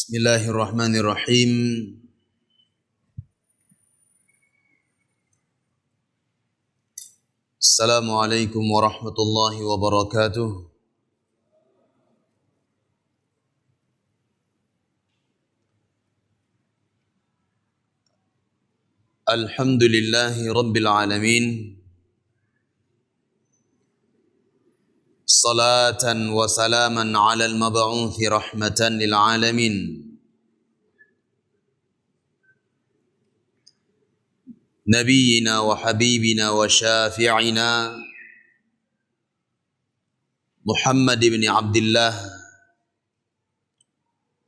Bismillahirrahmanirrahim. Assalamualaikum warahmatullahi wabarakatuh. Alhamdulillahi rabbil alamin. Salatan wa salaman ala al-mab'uthi rahmatan lil alamin. Nabiyyina wa habibina wa syafi'ina Muhammad ibn Abdullah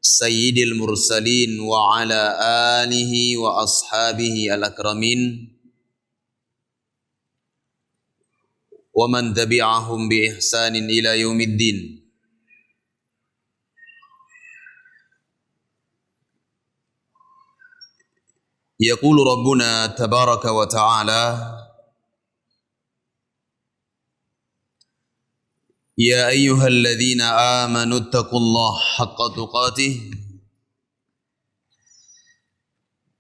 Sayyidil mursalin wa ala alihi wa ashabihi al-akramin wa man tabi'ahum bi ihsanin ila yaumiddin. Yaqulu Rabbuna tabaraka wa ta'ala, Ya ayyuhalladzina amanu ittaqullaha haqqa tuqatih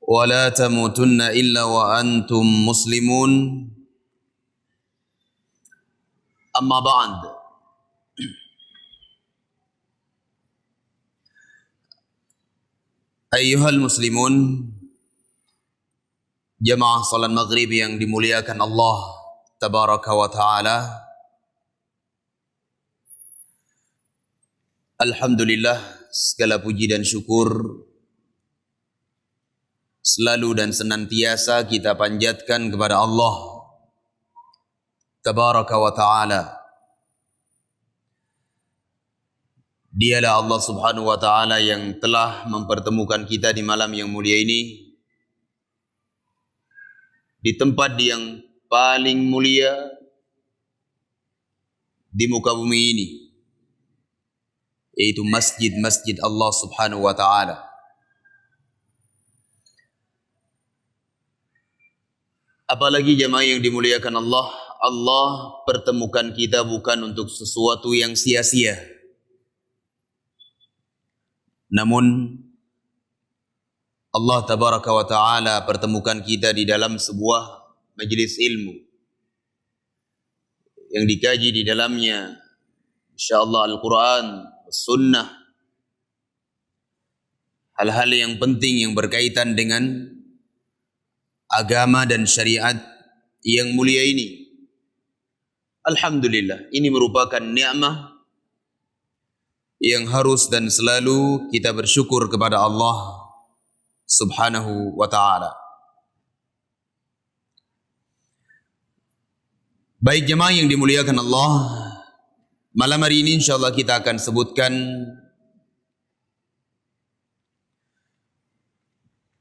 wa la tamutunna illa wa antum muslimun. Amma ba'd. Ayyuhal muslimun, jamaah salat maghrib yang dimuliakan Allah tabaraka wa ta'ala. Alhamdulillah, segala puji dan syukur selalu dan senantiasa kita panjatkan kepada Allah tabaraka wa ta'ala. Dialah Allah subhanahu wa ta'ala yang telah mempertemukan kita di malam yang mulia ini, di tempat yang paling mulia di muka bumi ini, yaitu masjid-masjid Allah subhanahu wa ta'ala. Apalagi jemaah yang dimuliakan Allah, Allah pertemukan kita bukan untuk sesuatu yang sia-sia, namun Allah tabaraka wa ta'ala pertemukan kita di dalam sebuah majlis ilmu yang dikaji di dalamnya insyaallah Al-Quran, Sunnah, hal-hal yang penting yang berkaitan dengan agama dan syariat yang mulia ini. Alhamdulillah, ini merupakan nikmat yang harus dan selalu kita bersyukur kepada Allah subhanahu wa ta'ala. Baik jemaah yang dimuliakan Allah, malam hari ini insyaAllah kita akan sebutkan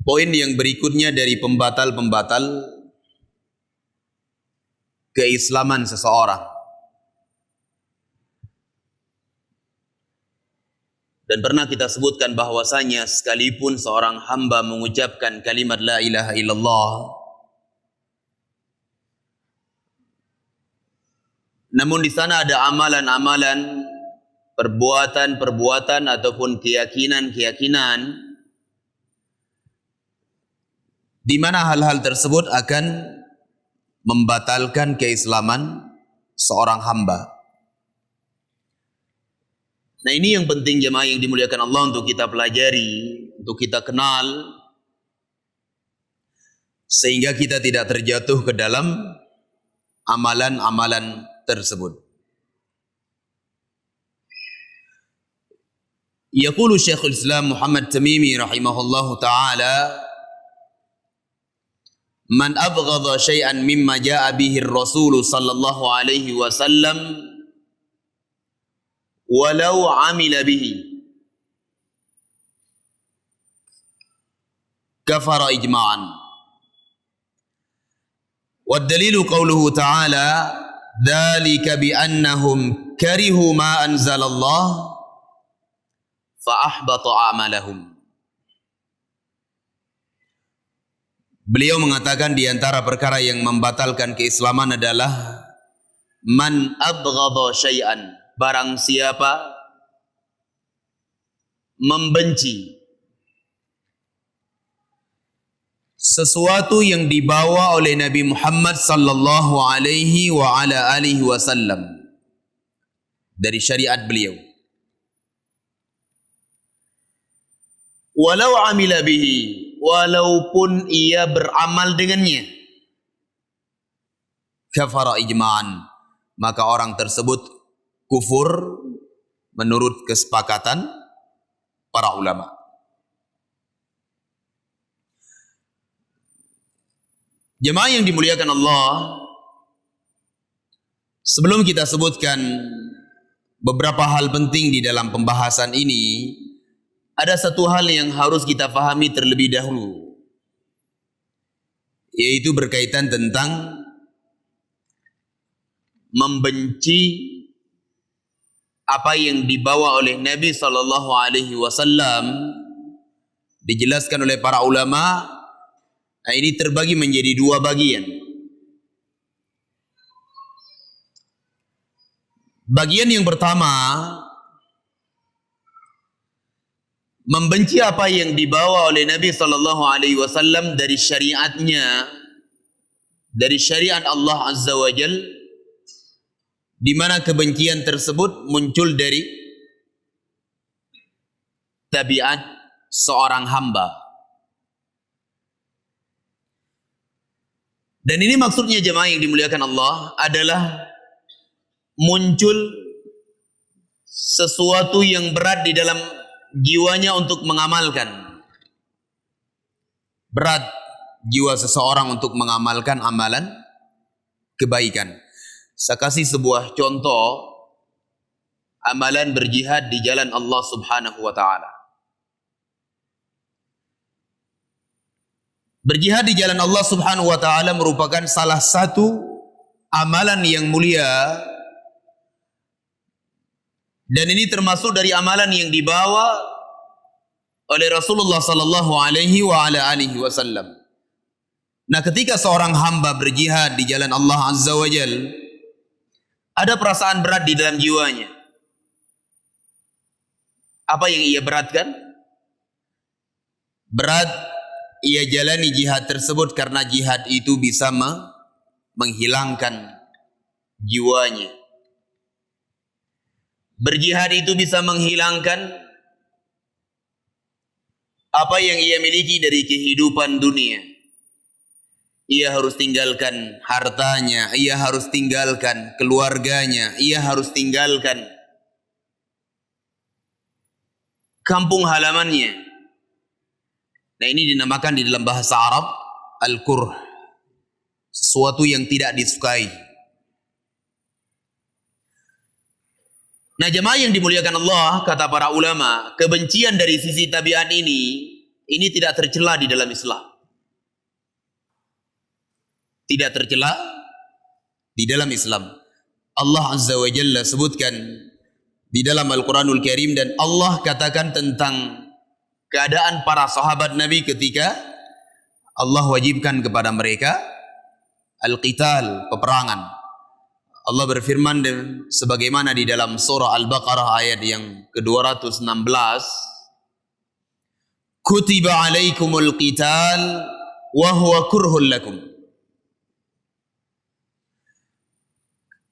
poin yang berikutnya dari pembatal-pembatal keislaman seseorang. Dan pernah kita sebutkan bahwasanya sekalipun seorang hamba mengucapkan kalimat la ilaha illallah, namun di sana ada amalan-amalan, perbuatan-perbuatan ataupun keyakinan-keyakinan di mana hal-hal tersebut akan membatalkan keislaman seorang hamba. Nah, ini yang penting jemaah yang dimuliakan Allah untuk kita pelajari, untuk kita kenal, sehingga kita tidak terjatuh ke dalam amalan-amalan tersebut. Yaqulu Syekhul Islam Muhammad Tamimi rahimahullahu ta'ala, Man abghadha syai'an mimma ja'a bihi ar-rasul sallallahu alaihi wasallam walau amila bihi kafara ijma'an. Wad dalilu qawluhu ta'ala, dzalika bi annahum karihu ma anzalallah fa ahbata a'malahum. Beliau mengatakan di antara perkara yang membatalkan keislaman adalah man abghadha syai'an, barang siapa membenci sesuatu yang dibawa oleh Nabi Muhammad sallallahu alaihi wa ala alihi wasallam dari syariat beliau. Walau amila bihi, walaupun ia beramal dengannya, kafara ijma'an, maka orang tersebut kufur menurut kesepakatan para ulama. Jemaah yang dimuliakan Allah, sebelum kita sebutkan beberapa hal penting di dalam pembahasan ini, ada satu hal yang harus kita fahami terlebih dahulu, yaitu berkaitan tentang membenci apa yang dibawa oleh Nabi SAW. Dijelaskan oleh para ulama. Nah, ini terbagi menjadi dua bagian. Bagian yang pertama, membenci apa yang dibawa oleh Nabi SAW dari syariatnya, dari syariat Allah Azza wa Jal, di mana kebencian tersebut muncul dari tabiat seorang hamba. Dan ini maksudnya jemaah yang dimuliakan Allah adalah muncul sesuatu yang berat di dalam jiwanya untuk mengamalkan. Berat jiwa seseorang untuk mengamalkan amalan kebaikan. Saya kasih sebuah contoh amalan berjihad di jalan Allah Subhanahu wa ta'ala. Berjihad di jalan Allah Subhanahu wa ta'ala merupakan salah satu amalan yang mulia, dan ini termasuk dari amalan yang dibawa oleh Rasulullah sallallahu alaihi wa ala alihi wasallam. Nah, ketika seorang hamba berjihad di jalan Allah Azza wa Jal, ada perasaan berat di dalam jiwanya. Apa yang ia beratkan? Berat ia jalani jihad tersebut karena jihad itu bisa menghilangkan jiwanya. Berjihad itu bisa menghilangkan apa yang ia miliki dari kehidupan dunia. Ia harus tinggalkan hartanya, ia harus tinggalkan keluarganya, ia harus tinggalkan kampung halamannya. Nah, ini dinamakan di dalam bahasa Arab al-kurh, sesuatu yang tidak disukai. Nah, jemaah yang dimuliakan Allah, kata para ulama, kebencian dari sisi tabiat ini tidak tercela di dalam Islam. Tidak tercela di dalam Islam. Allah Azza wa Jalla sebutkan di dalam Al-Quranul Karim, dan Allah katakan tentang keadaan para sahabat Nabi ketika Allah wajibkan kepada mereka al-qital, peperangan. Allah berfirman sebagaimana di dalam surah Al-Baqarah ayat yang ke-216, Kutiba alaikumul qital wa huwa kurhul lakum.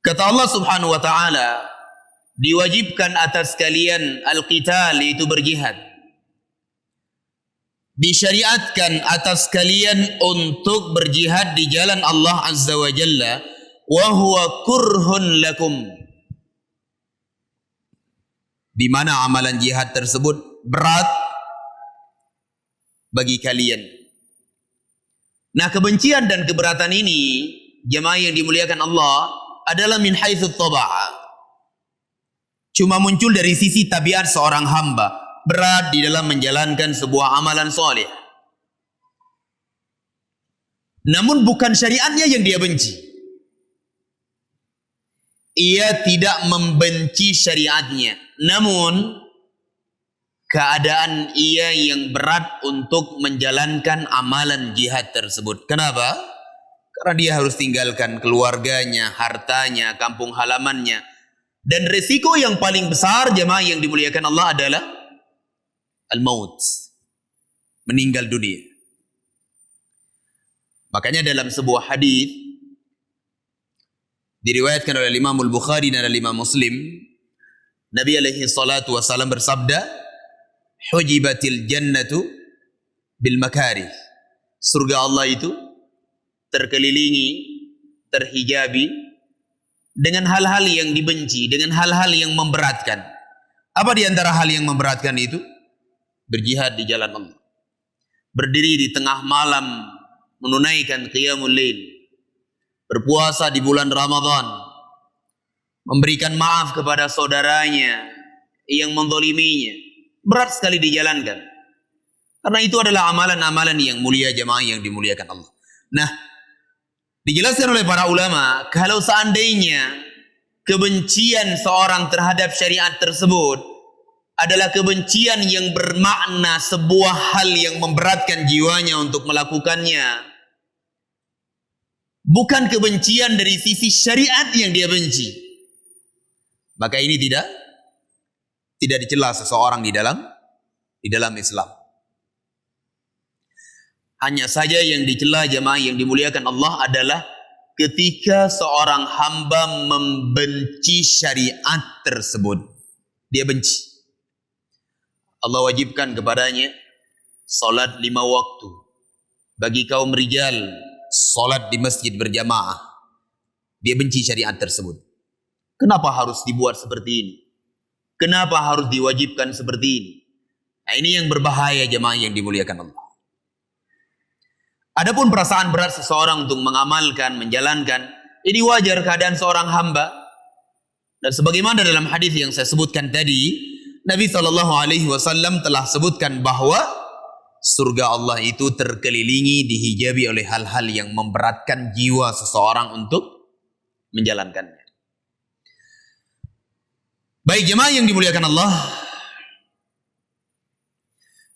Kata Allah Subhanahu wa ta'ala, diwajibkan atas kalian al-qital, itu berjihad. Disyariatkan atas kalian untuk berjihad di jalan Allah Azza wa Jalla, wa huwa kurhun lakum, di mana amalan jihad tersebut berat bagi kalian. Nah, kebencian dan keberatan ini, jemaah yang dimuliakan Allah, adalah min haitsu taba'a, cuma muncul dari sisi tabiat seorang hamba, berat di dalam menjalankan sebuah amalan soleh. Namun bukan syariatnya yang dia benci. Ia tidak membenci syariatnya, namun keadaan ia yang berat untuk menjalankan amalan jihad tersebut. Kenapa? Karena dia harus tinggalkan keluarganya, hartanya, kampung halamannya. Dan resiko yang paling besar, jemaah yang dimuliakan Allah, adalah al-maut, meninggal dunia. Makanya dalam sebuah hadis diriwayatkan oleh Imam Al-Bukhari dan Imam Muslim, Nabi alaihi salatu wasallam bersabda, "Hujibatil jannatu bil makarih." Surga Allah itu terkelilingi, terhijabi dengan hal-hal yang dibenci, dengan hal-hal yang memberatkan. Apa di antara hal yang memberatkan itu? Berjihad di jalan Allah, berdiri di tengah malam menunaikan qiyamul lail, berpuasa di bulan Ramadan, memberikan maaf kepada saudaranya yang menzaliminya. Berat sekali dijalankan, karena itu adalah amalan-amalan yang mulia, jemaah yang dimuliakan Allah. Nah, dijelaskan oleh para ulama, kalau seandainya kebencian seorang terhadap syariat tersebut adalah kebencian yang bermakna sebuah hal yang memberatkan jiwanya untuk melakukannya, bukan kebencian dari sisi syariat yang dia benci, maka ini tidak dicela seseorang di dalam Islam. Hanya saja yang dicela, jemaah yang dimuliakan Allah, adalah ketika seorang hamba membenci syariat tersebut. Dia benci. Allah wajibkan kepadanya salat 5 waktu. Bagi kaum rijal, salat di masjid berjamaah. Dia benci syariat tersebut. Kenapa harus dibuat seperti ini? Kenapa harus diwajibkan seperti ini? Nah, ini yang berbahaya, jemaah yang dimuliakan Allah. Adapun perasaan berat seseorang untuk mengamalkan, menjalankan, ini wajar keadaan seorang hamba. Dan sebagaimana dalam hadis yang saya sebutkan tadi, Nabi SAW telah sebutkan bahwa surga Allah itu terkelilingi, dihijabi oleh hal-hal yang memberatkan jiwa seseorang untuk menjalankannya. Baik jemaah yang dimuliakan Allah,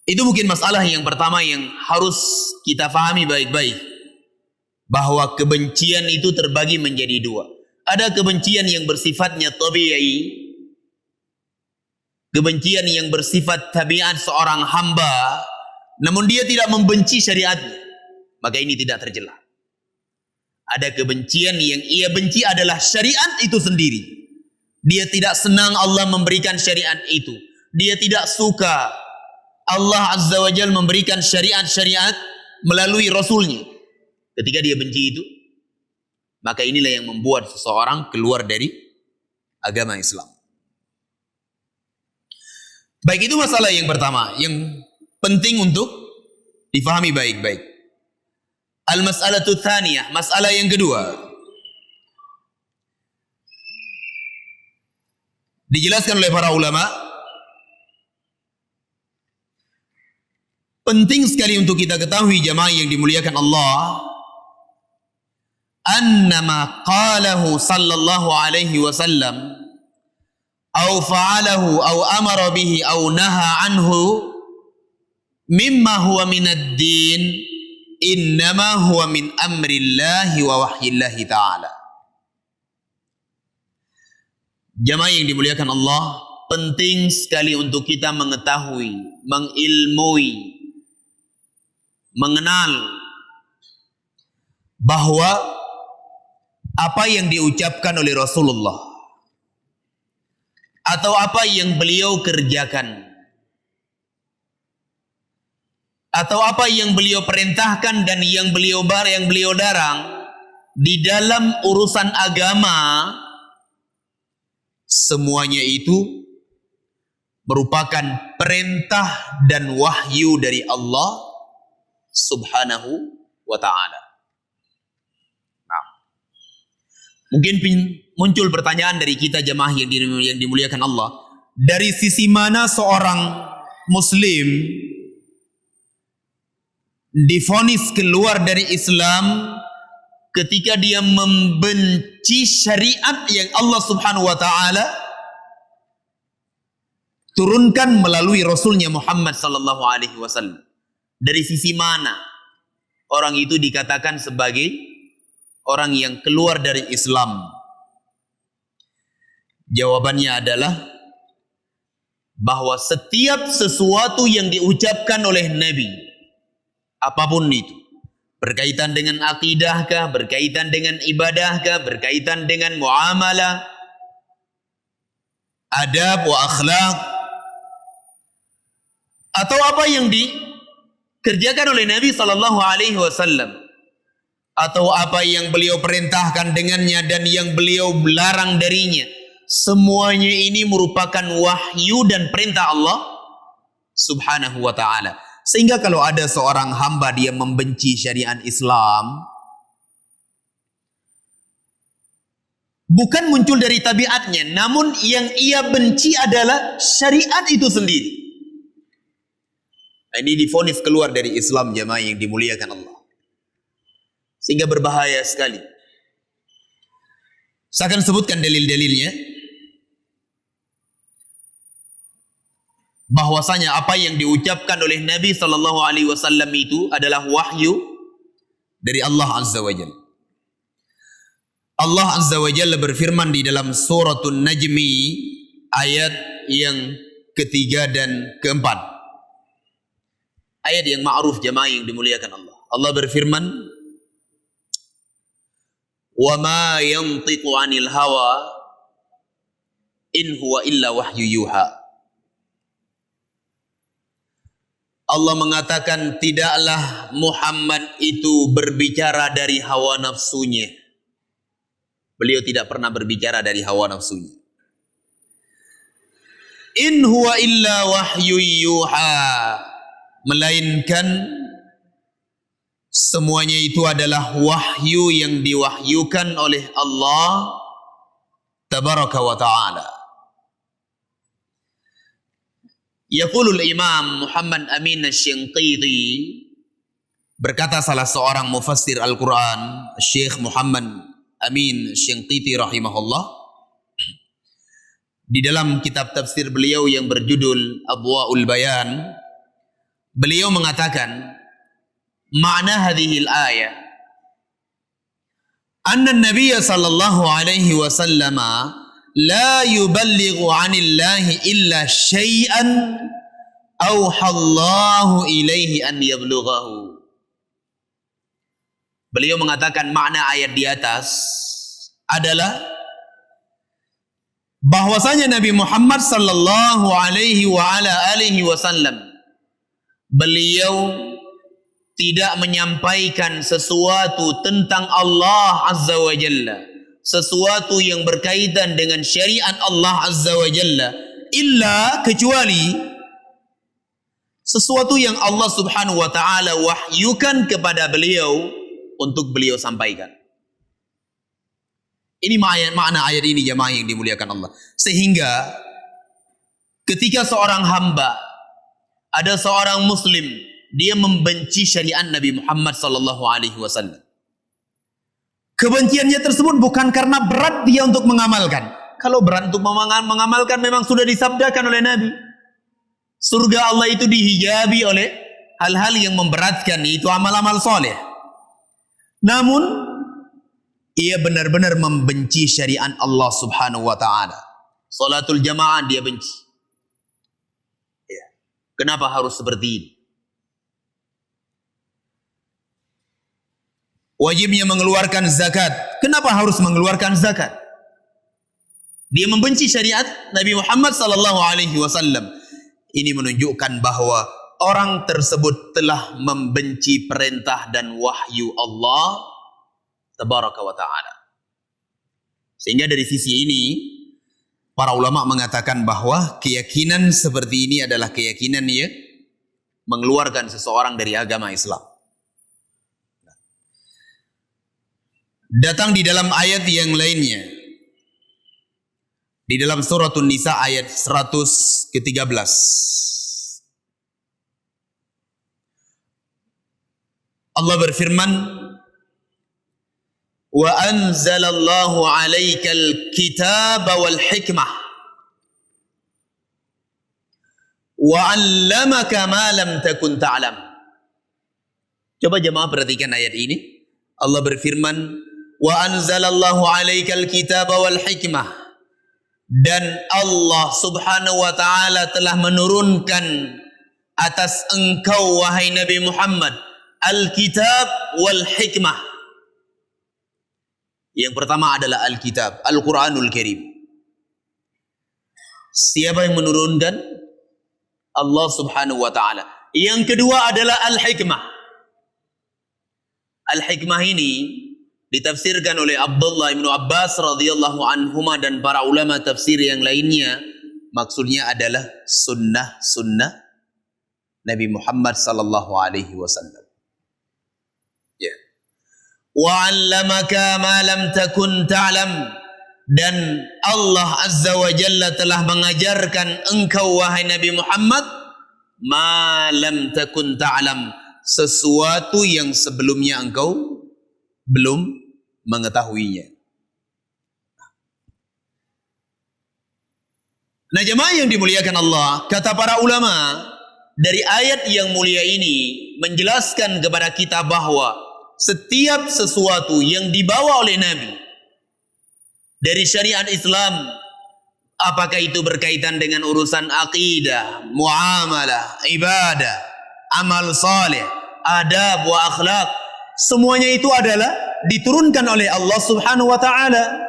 itu mungkin masalah yang pertama yang harus kita fahami baik-baik, bahwa kebencian itu terbagi menjadi 2. Ada kebencian yang bersifatnya tabi'i, kebencian yang bersifat tabiat seorang hamba, namun dia tidak membenci syariatnya, maka ini tidak tercela. Ada kebencian yang ia benci adalah syariat itu sendiri. Dia tidak senang Allah memberikan syariat itu. Dia tidak suka Allah Azza wa Jalla memberikan syariat-syariat melalui Rasulnya. Ketika dia benci itu, maka inilah yang membuat seseorang keluar dari agama Islam. Baik, itu masalah yang pertama, yang penting untuk difahami baik-baik. Al-mas'alatu tsaniyah, masalah yang kedua. Dijelaskan oleh para ulama, penting sekali untuk kita ketahui jamaah yang dimuliakan Allah, annama qalahu sallallahu alaihi wasallam au fa'alahu au amara bihi au naha anhu mimma huwa minad din innama huwa min amrillahi wa wahyillahi ta'ala. Jamaah yang dimuliakan Allah, penting sekali untuk kita mengetahui, mengilmui, mengenal bahwa apa yang diucapkan oleh Rasulullah atau apa yang beliau kerjakan atau apa yang beliau perintahkan dan yang beliau darang di dalam urusan agama, semuanya itu merupakan perintah dan wahyu dari Allah Subhanahu wa ta'ala. Nah, mungkin muncul pertanyaan dari kita jemaah yang dimuliakan Allah, dari sisi mana seorang muslim divonis keluar dari Islam ketika dia membenci syariat yang Allah Subhanahu wa ta'ala turunkan melalui Rasulnya Muhammad sallallahu alaihi wasallam? Dari sisi mana orang itu dikatakan sebagai orang yang keluar dari Islam? Jawabannya adalah bahwa setiap sesuatu yang diucapkan oleh Nabi, apapun itu, Berkaitan dengan akidahkah, berkaitan dengan ibadahkah, berkaitan dengan muamalah, adab wa akhlak, atau apa yang dikerjakan oleh Nabi sallallahu alaihi wasallam, atau apa yang beliau perintahkan dengannya dan yang beliau larang darinya, semuanya ini merupakan wahyu dan perintah Allah subhanahu wa ta'ala. Sehingga kalau ada seorang hamba dia membenci syariat Islam, bukan muncul dari tabiatnya, namun yang ia benci adalah syariat itu sendiri. Ini divonis keluar dari Islam, jemaah yang dimuliakan Allah. Sehingga berbahaya sekali. Saya akan sebutkan dalil-dalilnya. Bahwasanya apa yang diucapkan oleh Nabi sallallahu alaihi wasallam itu adalah wahyu dari Allah Azza wa Jalla. Allah Azza wa Jalla berfirman di dalam suratul Najmi ayat yang ketiga dan keempat. Ayat yang ma'ruf jemaah yang dimuliakan Allah. Allah berfirman, "Wa ma yantiqu 'anil hawa in huwa illa wahyu yuha." Allah mengatakan tidaklah Muhammad itu berbicara dari hawa nafsunya. Beliau tidak pernah berbicara dari hawa nafsunya. In huwa illa wahyu yuha. Melainkan semuanya itu adalah wahyu yang diwahyukan oleh Allah tabaraka wa ta'ala. Yaqulul Imam Muhammad Amin Asy-Syanqiti, berkata salah seorang mufassir Al-Quran, Syekh Muhammad Amin Asy-Syanqiti rahimahullah, di dalam kitab tafsir beliau yang berjudul Adwa'ul Bayan, beliau mengatakan makna hadhil ayah anna an-nabiy sallallahu alaihi wasallam la yuballighu 'anillahi illa syai'an auhallahu ilaihi an yablughahu. Beliau mengatakan makna ayat di atas adalah bahwasanya Nabi Muhammad sallallahu alaihi wa ala alihi wasallam beliau tidak menyampaikan sesuatu tentang Allah Azza wa Jalla, sesuatu yang berkaitan dengan syariat Allah Azza wa Jalla, illa kecuali sesuatu yang Allah Subhanahu wa ta'ala wahyukan kepada beliau untuk beliau sampaikan. Ini makna ayat ini jemaah yang dimuliakan Allah. Sehingga ketika seorang hamba, ada seorang muslim, dia membenci syariat Nabi Muhammad sallallahu alaihi wasallam, kebenciannya tersebut bukan karena berat dia untuk mengamalkan. Kalau berat untuk mengamalkan memang sudah disabdakan oleh Nabi. Surga Allah itu dihijabi oleh hal-hal yang memberatkan, itu amal-amal soleh. Namun ia benar-benar membenci syariat Allah Subhanahu wa ta'ala. Salatul jamaah dia benci. Ya. Kenapa harus seperti ini? Wajibnya mengeluarkan zakat. Kenapa harus mengeluarkan zakat? Dia membenci syariat Nabi Muhammad sallallahu alaihi wasallam. Ini menunjukkan bahwa orang tersebut telah membenci perintah dan wahyu Allah tabaraka wa ta'ala. Sehingga dari sisi ini para ulama mengatakan bahwa keyakinan seperti ini adalah keyakinan yang mengeluarkan seseorang dari agama Islam. Datang di dalam ayat yang lainnya, di dalam suratul Nisa ayat 113. Allah berfirman, wa anzalallahu 'alaikal kitaba wal hikmah wa 'allamaka ma lam takun ta'lam. Coba jemaah perhatikan ayat ini. Allah berfirman, wa anzalallahu 'alaikal kitaba wal hikmah, dan Allah Subhanahu wa ta'ala telah menurunkan atas engkau wahai Nabi Muhammad Alkitab wal hikmah. Yang pertama adalah Alkitab, Al-Quranul Karim. Siapa yang menurunkan? Allah Subhanahu wa ta'ala. Yang kedua adalah Al-Hikmah. Al-Hikmah ini ditafsirkan oleh Abdullah bin Abbas radhiyallahu anhuma dan para ulama tafsir yang lainnya. Maksudnya adalah sunnah Nabi Muhammad sallallahu alaihi wasallam. Ya. Wa 'allamaka ma lam takun ta'lam, dan Allah Azza wa Jalla telah mengajarkan engkau wahai Nabi Muhammad ma lam takun ta'lam, sesuatu yang sebelumnya engkau belum mengetahuinya. Nah, jemaah yang dimuliakan Allah, kata para ulama, dari ayat yang mulia ini menjelaskan kepada kita bahwa setiap sesuatu yang dibawa oleh Nabi dari syariat Islam, apakah itu berkaitan dengan urusan akidah, muamalah, ibadah, amal saleh, adab wa akhlak, semuanya itu adalah diturunkan oleh Allah Subhanahu wa ta'ala.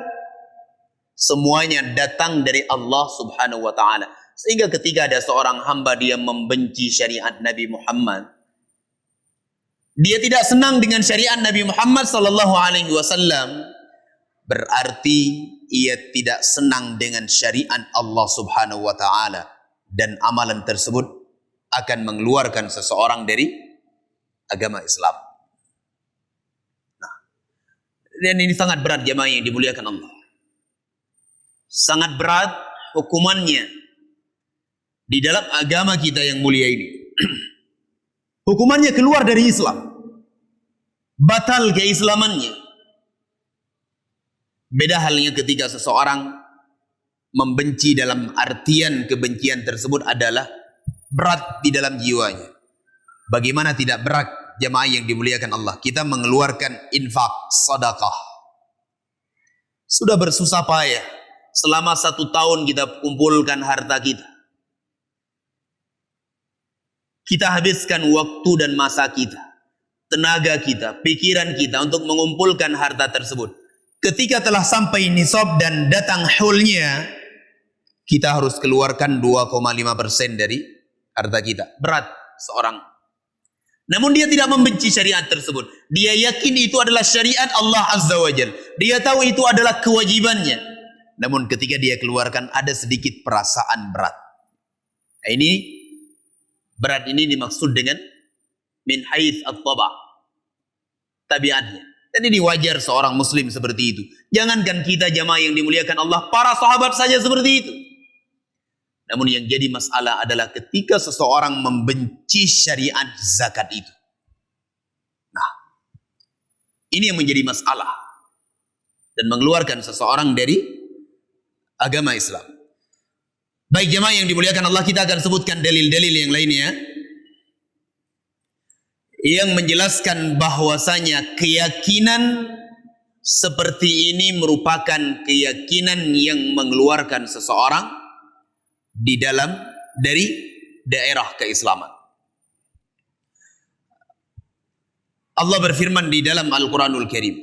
Semuanya datang dari Allah Subhanahu wa ta'ala. Sehingga ketika ada seorang hamba dia membenci syariat Nabi Muhammad, dia tidak senang dengan syariat Nabi Muhammad sallallahu alaihi wasallam, berarti ia tidak senang dengan syariat Allah Subhanahu wa ta'ala, dan amalan tersebut akan mengeluarkan seseorang dari agama Islam. Nah, dan ini sangat berat jemaah yang dimuliakan Allah. Sangat berat hukumannya di dalam agama kita yang mulia ini. Hukumannya keluar dari Islam, batal keislamannya. Beda halnya ketika seseorang membenci dalam artian kebencian tersebut adalah berat di dalam jiwanya. Bagaimana tidak berat jemaah yang dimuliakan Allah? Kita mengeluarkan infak, sedekah. Sudah bersusah payah selama 1 tahun kita kumpulkan harta kita. Kita habiskan waktu dan masa kita, tenaga kita, pikiran kita untuk mengumpulkan harta tersebut. Ketika telah sampai nisab dan datang haulnya, kita harus keluarkan 2,5% dari harta kita. Berat seorang. Namun dia tidak membenci syariat tersebut. Dia yakin itu adalah syariat Allah Azza wa Jalla. Dia tahu itu adalah kewajibannya. Namun ketika dia keluarkan ada sedikit perasaan berat. Nah, ini berat ini dimaksud dengan min haits at-taba', tabiatnya. Dan ini wajar seorang muslim seperti itu. Jangankan kita jamaah yang dimuliakan Allah, para sahabat saja seperti itu. Namun yang jadi masalah adalah ketika seseorang membenci syariat zakat itu. Nah, ini yang menjadi masalah dan mengeluarkan seseorang dari agama Islam. Baik jemaah yang dimuliakan Allah, kita akan sebutkan dalil-dalil yang lainnya yang menjelaskan bahwasanya keyakinan seperti ini merupakan keyakinan yang mengeluarkan seseorang dari daerah keislaman. Allah berfirman di dalam Al-Quranul Karim,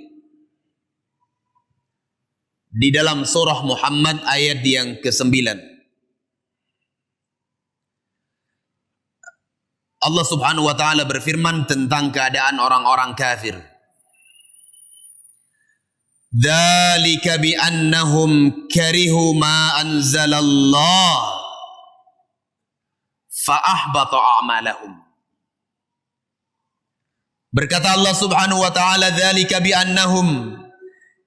di dalam surah Muhammad ayat yang ke-9. Allah Subhanahu wa ta'ala berfirman tentang keadaan orang-orang kafir. Dzalika bi annahum karihu ma anzalallah fa ahbata a'malahum. Berkata Allah Subhanahu wa ta'ala, dzalika bi annahum,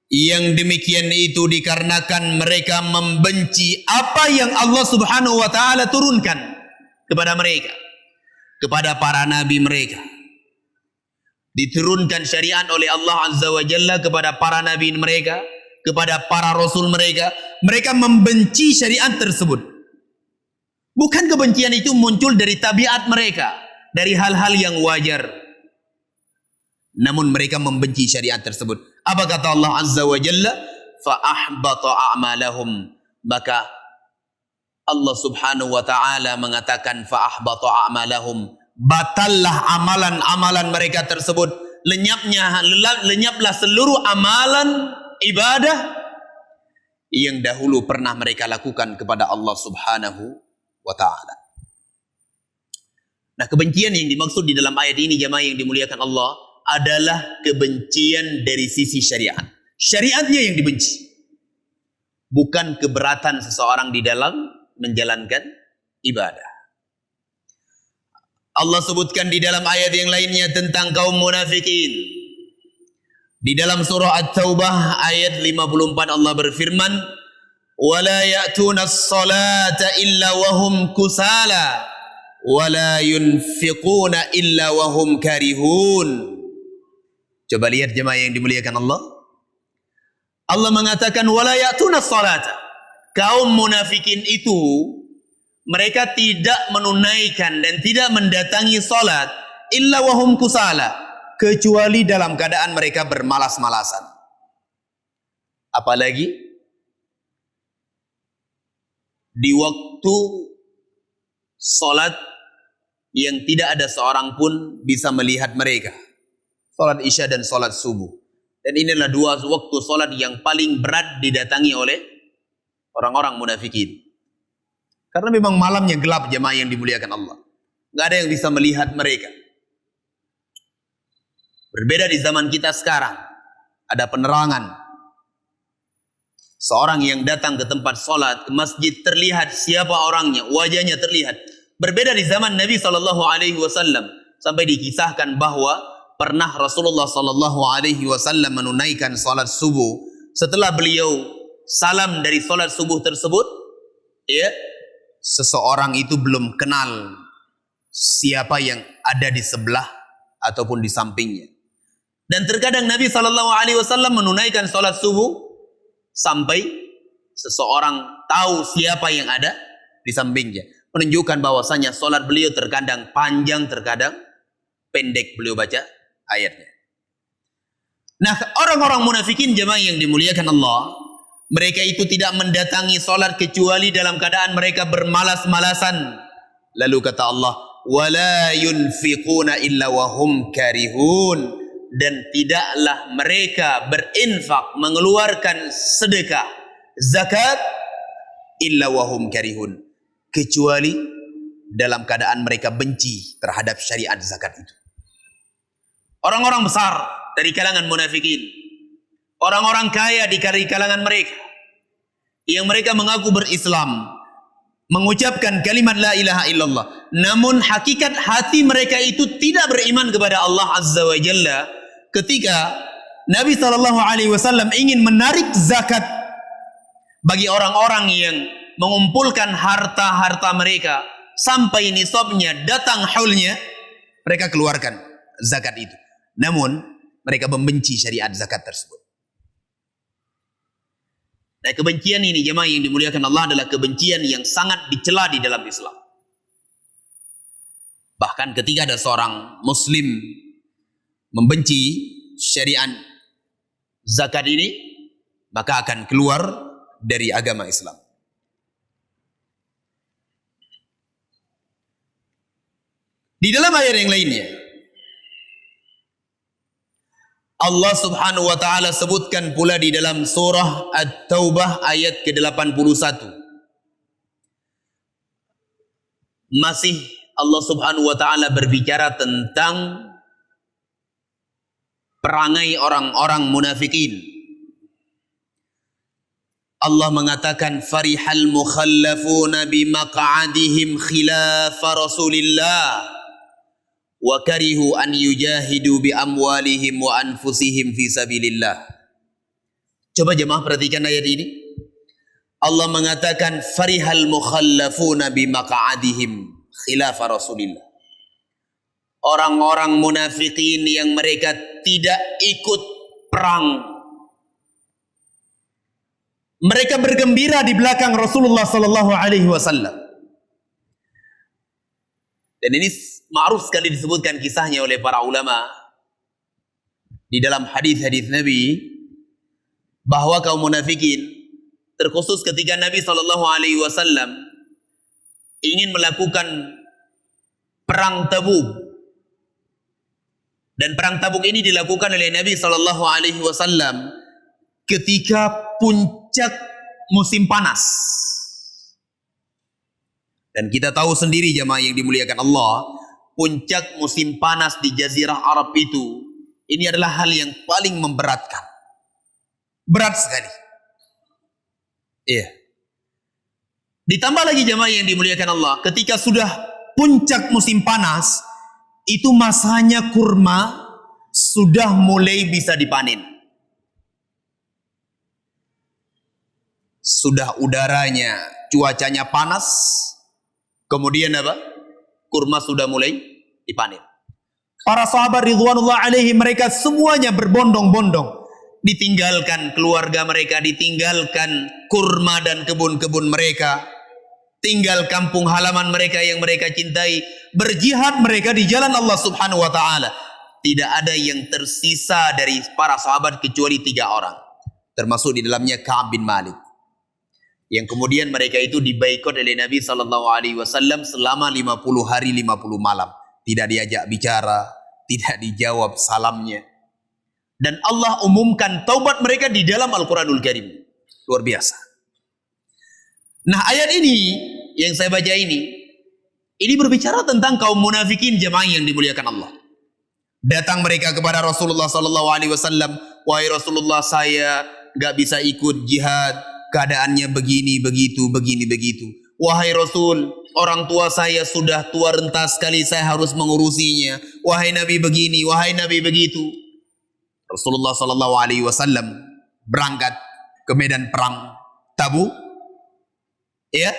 yang demikian itu dikarenakan mereka membenci apa yang Allah Subhanahu wa ta'ala turunkan kepada mereka, kepada para nabi mereka. Diturunkan syariat oleh Allah Azza wa Jalla kepada para nabi mereka, kepada para rasul mereka. Mereka membenci syariat tersebut. Bukan kebencian itu muncul dari tabiat mereka, dari hal-hal yang wajar. Namun mereka membenci syariat tersebut. Apa kata Allah Azza wa Jalla? Fa ahbata a'malahum. Maka Allah Subhanahu wa ta'ala mengatakan fa ahbata a'malahum, batallah amalan-amalan mereka tersebut, lenyaplah seluruh amalan ibadah yang dahulu pernah mereka lakukan kepada Allah Subhanahu wa ta'ala. Nah, kebencian yang dimaksud di dalam ayat ini jemaah yang dimuliakan Allah adalah kebencian dari sisi syariat. Syariatnya yang dibenci, bukan keberatan seseorang di dalam menjalankan ibadah. Allah sebutkan di dalam ayat yang lainnya tentang kaum munafikin. Di dalam surah At-Taubah ayat 54 Allah berfirman, "Wala ya'tuna as-salata illa wahum kusala, wala yunfiquna illa wahum karihun." Coba lihat jemaah yang dimuliakan Allah. Allah mengatakan wala ya'tuna as-salata. Kaum munafikin itu mereka tidak menunaikan dan tidak mendatangi salat illa wahum kusala, kecuali dalam keadaan mereka bermalas-malasan. Apalagi di waktu salat yang tidak ada seorang pun bisa melihat mereka, salat Isya dan salat subuh. Dan inilah dua waktu salat yang paling berat didatangi oleh orang-orang munafikin. Karena memang malamnya gelap jemaah yang dimuliakan Allah. Nggak ada yang bisa melihat mereka. Berbeda di zaman kita sekarang. Ada penerangan. Seorang yang datang ke tempat sholat, ke masjid, terlihat siapa orangnya, wajahnya terlihat. Berbeda di zaman Nabi SAW. Sampai dikisahkan bahwa pernah Rasulullah SAW menunaikan sholat subuh. Setelah beliau salam dari sholat subuh tersebut, ya, seseorang itu belum kenal siapa yang ada di sebelah ataupun di sampingnya. Dan terkadang Nabi SAW menunaikan salat subuh sampai seseorang tahu siapa yang ada di sampingnya, menunjukkan bahwasanya salat beliau terkadang panjang, terkadang pendek beliau baca ayatnya. Nah, orang-orang munafikin jemaah yang dimuliakan Allah, mereka itu tidak mendatangi salat kecuali dalam keadaan mereka bermalas-malasan. Lalu kata Allah, "Wala yunfiquna illa wahum karihun." Dan tidaklah mereka berinfak, mengeluarkan sedekah, zakat, illa wahum karihun, kecuali dalam keadaan mereka benci terhadap syariat zakat itu. Orang-orang besar dari kalangan munafikin, orang-orang kaya di kalangan mereka, yang mereka mengaku berislam, mengucapkan kalimat la ilaha illallah, namun hakikat hati mereka itu tidak beriman kepada Allah Azza wa Jalla. Ketika Nabi SAW ingin menarik zakat bagi orang-orang yang mengumpulkan harta-harta mereka sampai nisabnya, datang haulnya, mereka keluarkan zakat itu. Namun mereka membenci syariat zakat tersebut. Nah, kebencian ini jemaah yang dimuliakan Allah adalah kebencian yang sangat dicela di dalam Islam. Bahkan ketika ada seorang muslim membenci syariat zakat ini, maka akan keluar dari agama Islam. Di dalam ayat yang lainnya, Allah Subhanahu wa taala sebutkan pula di dalam surah At-Taubah ayat ke-81. Masih Allah Subhanahu wa taala berbicara tentang perangai orang-orang munafikin. Allah mengatakan farihal mukhallafuna bimaq'adihim khilaf Rasulillah wa karihu an yujahidu bi amwalihim wa anfusihim fi sabilillah. Coba jemaah perhatikan ayat ini. Allah mengatakan farihal mukhallafuna bimaq'adihim khilaf Rasulillah. Orang-orang munafikin yang mereka tidak ikut perang, mereka bergembira di belakang Rasulullah sallallahu alaihi wasallam. Dan ini ma'ruf sekali disebutkan kisahnya oleh para ulama di dalam hadis-hadis Nabi, bahwa kaum munafikin, terkhusus ketika Nabi sallallahu alaihi wasallam ingin melakukan perang Tabuk. Dan perang Tabuk ini dilakukan oleh Nabi sallallahu alaihi wasallam ketika puncak musim panas. Dan kita tahu sendiri jamaah yang dimuliakan Allah, puncak musim panas di Jazirah Arab itu, ini adalah hal yang paling memberatkan. Berat sekali. Iya. Ditambah lagi jamaah yang dimuliakan Allah, ketika sudah puncak musim panas, itu masanya kurma sudah mulai bisa dipanen. Sudah udaranya, cuacanya panas, kemudian apa? Kurma sudah mulai dipanen. Para sahabat ridwanullah alaihi, mereka semuanya berbondong-bondong. Ditinggalkan keluarga mereka, ditinggalkan kurma dan kebun-kebun mereka. Tinggal kampung halaman mereka yang mereka cintai, berjihad mereka di jalan Allah subhanahu wa ta'ala. Tidak ada yang tersisa dari para sahabat kecuali 3 orang. Termasuk di dalamnya Ka'ab bin Malik. Yang kemudian mereka itu dibaikot oleh Nabi SAW selama 50 hari 50 malam. Tidak diajak bicara, tidak dijawab salamnya. Dan Allah umumkan taubat mereka di dalam Al-Quranul Karim. Luar biasa. Nah, ayat ini yang saya baca ini berbicara tentang kaum munafikin jemaah yang dimuliakan Allah. Datang mereka kepada Rasulullah sallallahu alaihi wasallam, "Wahai Rasulullah, saya enggak bisa ikut jihad, keadaannya begini begitu, begini begitu. Wahai Rasul, orang tua saya sudah tua renta sekali, saya harus mengurusinya. Wahai Nabi begini, wahai Nabi begitu." Rasulullah sallallahu alaihi wasallam berangkat ke medan perang Tabuk. Ya,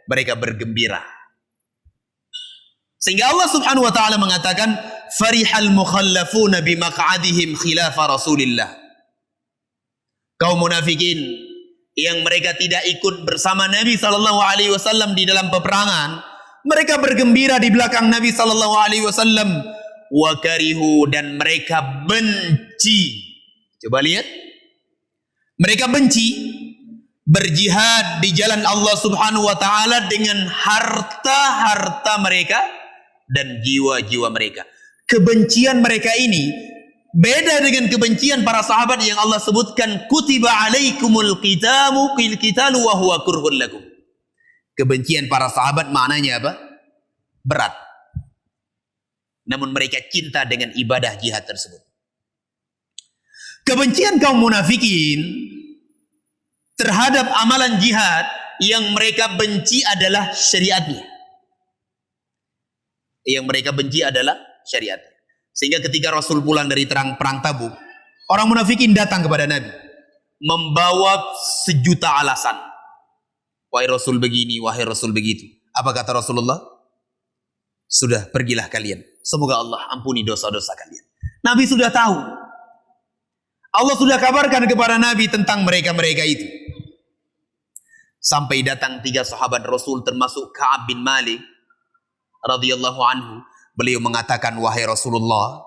mereka bergembira. Sehingga Allah subhanahu wa ta'ala mengatakan, "Farihal mukhallafuna bimaq'adihim khilafa Rasulillah." Kaum munafikin yang mereka tidak ikut bersama Nabi sallallahu alaihi wasallam di dalam peperangan, mereka bergembira di belakang Nabi sallallahu alaihi wasallam. Wa karihu, dan mereka benci. Coba lihat. Mereka benci berjihad di jalan Allah subhanahu wa ta'ala dengan harta-harta mereka dan jiwa-jiwa mereka. Kebencian mereka ini beda dengan kebencian para sahabat yang Allah sebutkan, kutiba alaikumul qitalu wa huwa kurhun lakum. Kebencian para sahabat maknanya apa? Berat. Namun mereka cinta dengan ibadah jihad tersebut. Kebencian kaum munafikin terhadap amalan jihad, yang mereka benci adalah syariatnya. Yang mereka benci adalah syariatnya. Sehingga ketika Rasul pulang dari perang Tabuk, orang munafikin datang kepada Nabi membawa 1.000.000 alasan. Wahai Rasul begini, wahai Rasul begitu. Apa kata Rasulullah? Sudah, pergilah kalian. Semoga Allah ampuni dosa-dosa kalian. Nabi sudah tahu. Allah sudah kabarkan kepada Nabi tentang mereka-mereka itu. Sampai datang 3 sahabat Rasul termasuk Ka'ab bin Malik radhiyallahu anhu. Beliau mengatakan, "Wahai Rasulullah,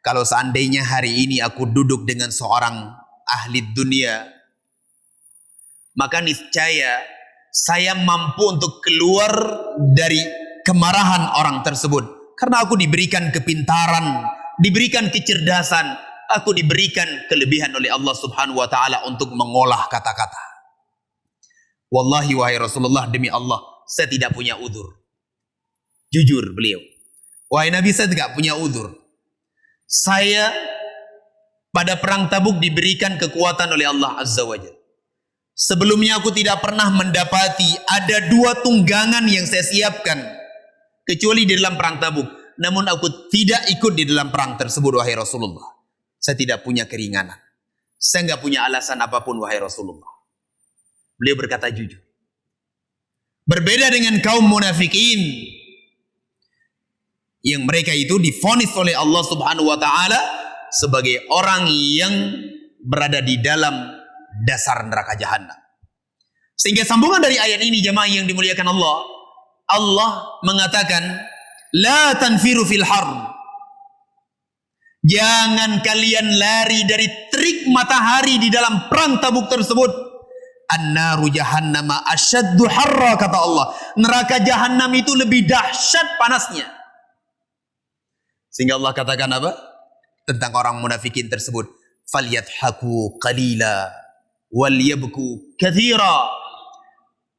kalau seandainya hari ini aku duduk dengan seorang ahli dunia, maka niscaya saya mampu untuk keluar dari kemarahan orang tersebut. Karena aku diberikan kepintaran, diberikan kecerdasan, aku diberikan kelebihan oleh Allah subhanahu wa ta'ala untuk mengolah kata-kata. Wallahi wahai Rasulullah, demi Allah, saya tidak punya udzur." Jujur beliau. Wahai Nabi, saya tidak punya udzur. Saya pada perang Tabuk diberikan kekuatan oleh Allah Azza wa Jalla. Sebelumnya aku tidak pernah mendapati ada 2 tunggangan yang saya siapkan kecuali di dalam perang Tabuk. Namun aku tidak ikut di dalam perang tersebut wahai Rasulullah. Saya tidak punya keringanan. Saya enggak punya alasan apapun wahai Rasulullah. Beliau berkata jujur. Berbeda dengan kaum munafikin yang mereka itu divonis oleh Allah subhanahu wa ta'ala sebagai orang yang berada di dalam dasar neraka jahanam. Sehingga sambungan dari ayat ini jemaah yang dimuliakan Allah, Allah mengatakan, "La tanfiru fil har." Jangan kalian lari dari terik matahari di dalam perang Tabuk tersebut. An-naru jahannama asyaddu harra, kata Allah. Neraka jahanam itu lebih dahsyat panasnya. Sehingga Allah katakan apa? Tentang orang munafikin tersebut. Falyadhaku qalila wal yabku katsira.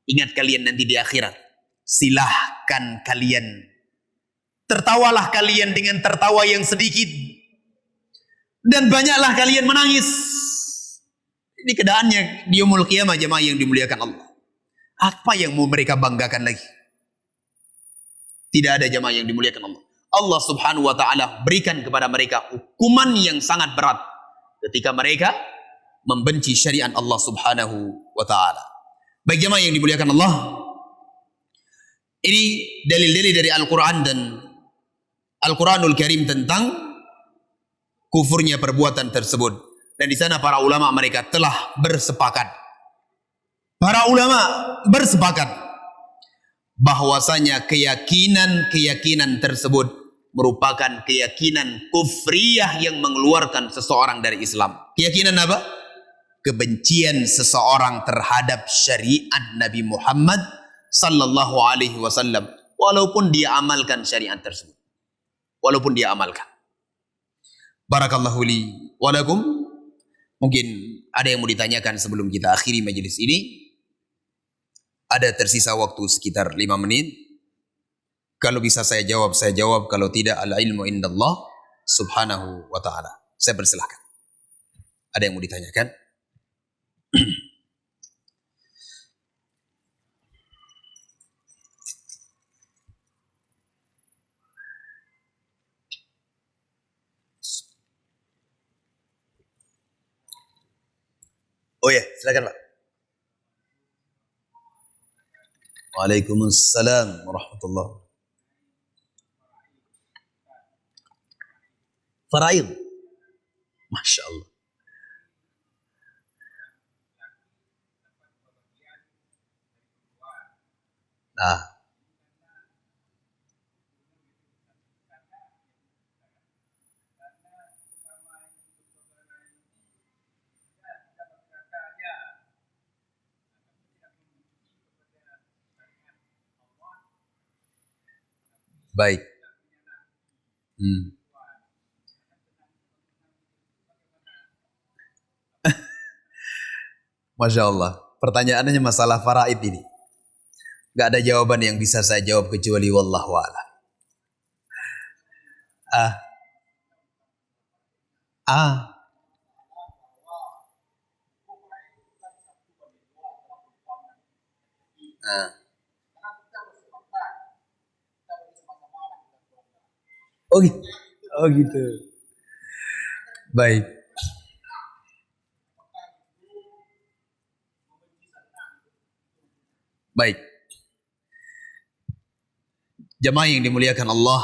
Ingat kalian nanti di akhirat. Silahkan kalian. Tertawalah kalian dengan tertawa yang sedikit. Dan banyaklah kalian menangis. Ini keadaannya di yaumul qiyamah, jemaah yang dimuliakan Allah. Apa yang mau mereka banggakan lagi? Tidak ada jemaah yang dimuliakan Allah. Allah subhanahu wa ta'ala berikan kepada mereka hukuman yang sangat berat. Ketika mereka membenci syariat Allah subhanahu wa ta'ala. Baik jemaah yang dimuliakan Allah. Ini dalil-dalil dari Al-Quran dan Al-Quranul Karim tentang kufurnya perbuatan tersebut. Dan di sana para ulama mereka telah bersepakat. Para ulama bersepakat bahwasanya keyakinan tersebut merupakan keyakinan kufriyah yang mengeluarkan seseorang dari Islam. Keyakinan apa? Kebencian seseorang terhadap syariat Nabi Muhammad sallallahu alaihi wasallam, walaupun dia amalkan syariat tersebut. Walaupun dia amalkan. Barakallahu li wa lakum. Mungkin ada yang mau ditanyakan sebelum kita akhiri majelis ini. Ada tersisa waktu sekitar 5 menit. Kalau bisa saya jawab, saya jawab. Kalau tidak, al-ilmu indallah subhanahu wa ta'ala. Saya persilahkan. Ada yang mau ditanyakan? Oh ya, silakan Pak. Waalaikumsalam warahmatullahi wabarakatuh. Faraid. Masya Allah. Nah. Baik. Masya Allah. Pertanyaannya masalah faraid ini. Gak ada jawaban yang bisa saya jawab kecuali wallahu a'lam. Oh gitu. Baik. Baik. Jemaah yang dimuliakan Allah,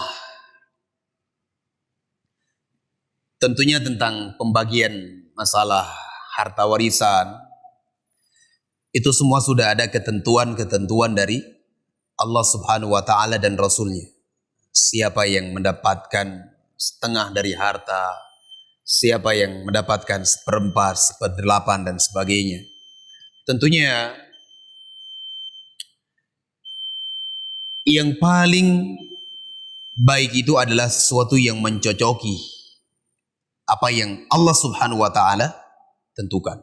tentunya tentang pembagian masalah harta warisan, itu semua sudah ada ketentuan-ketentuan dari Allah subhanahu wa ta'ala dan Rasulnya. Siapa yang mendapatkan setengah dari harta, siapa yang mendapatkan seperempat, seperdelapan dan sebagainya. Tentunya yang paling baik itu adalah sesuatu yang mencocoki apa yang Allah subhanahu wa ta'ala tentukan.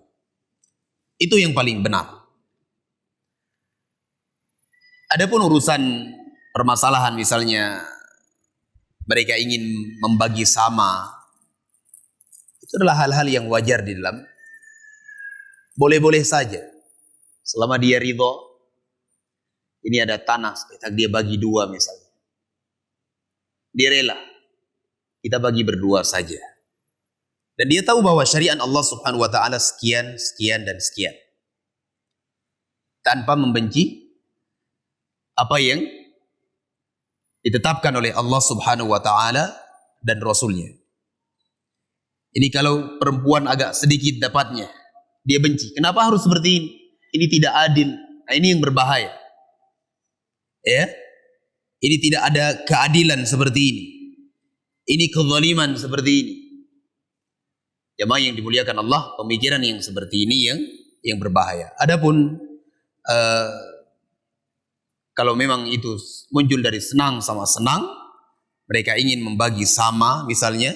Itu yang paling benar. Adapun urusan permasalahan misalnya mereka ingin membagi sama, itu adalah hal-hal yang wajar di dalam. Boleh-boleh saja. Selama dia ridho, ini ada tanah, dia bagi 2 misalnya. Dia rela, kita bagi berdua saja. Dan dia tahu bahwa syariat Allah subhanahu wa ta'ala sekian, sekian, dan sekian. Tanpa membenci apa yang ditetapkan oleh Allah subhanahu wa ta'ala dan Rasulnya. Ini kalau perempuan agak sedikit dapatnya, dia benci. Kenapa harus seperti ini? Ini tidak adil. Nah, ini yang berbahaya. Ya, ini tidak ada keadilan seperti ini. Ini kezaliman seperti ini. Jemaah yang dimuliakan Allah, pemikiran yang seperti ini yang berbahaya. Adapun kalau memang itu muncul dari senang sama senang, mereka ingin membagi sama misalnya,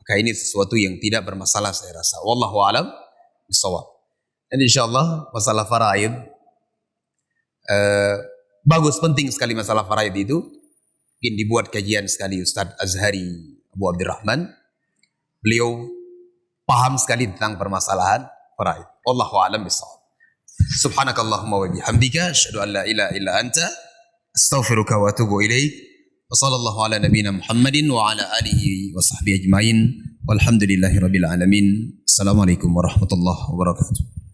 maka ini sesuatu yang tidak bermasalah saya rasa. Wallahu a'lam bishawab. Dan insyaallah masalah faraid bagus, penting sekali masalah faraid itu. Mungkin dibuat kajian sekali Ustadz Azhari Abu Abdurrahman. Beliau paham sekali tentang permasalahan faraid. Wallahu a'lam bishawab. Subhanakallahumma wa bihamdika asyhadu an la ilaha illa anta astaghfiruka wa atubu ilaik. Wa sallallahu ala nabiyyina Muhammadin wa ala alihi wa sahbihi ajmain. Walhamdulillahi rabbil alamin. Assalamualaikum warahmatullahi wabarakatuh.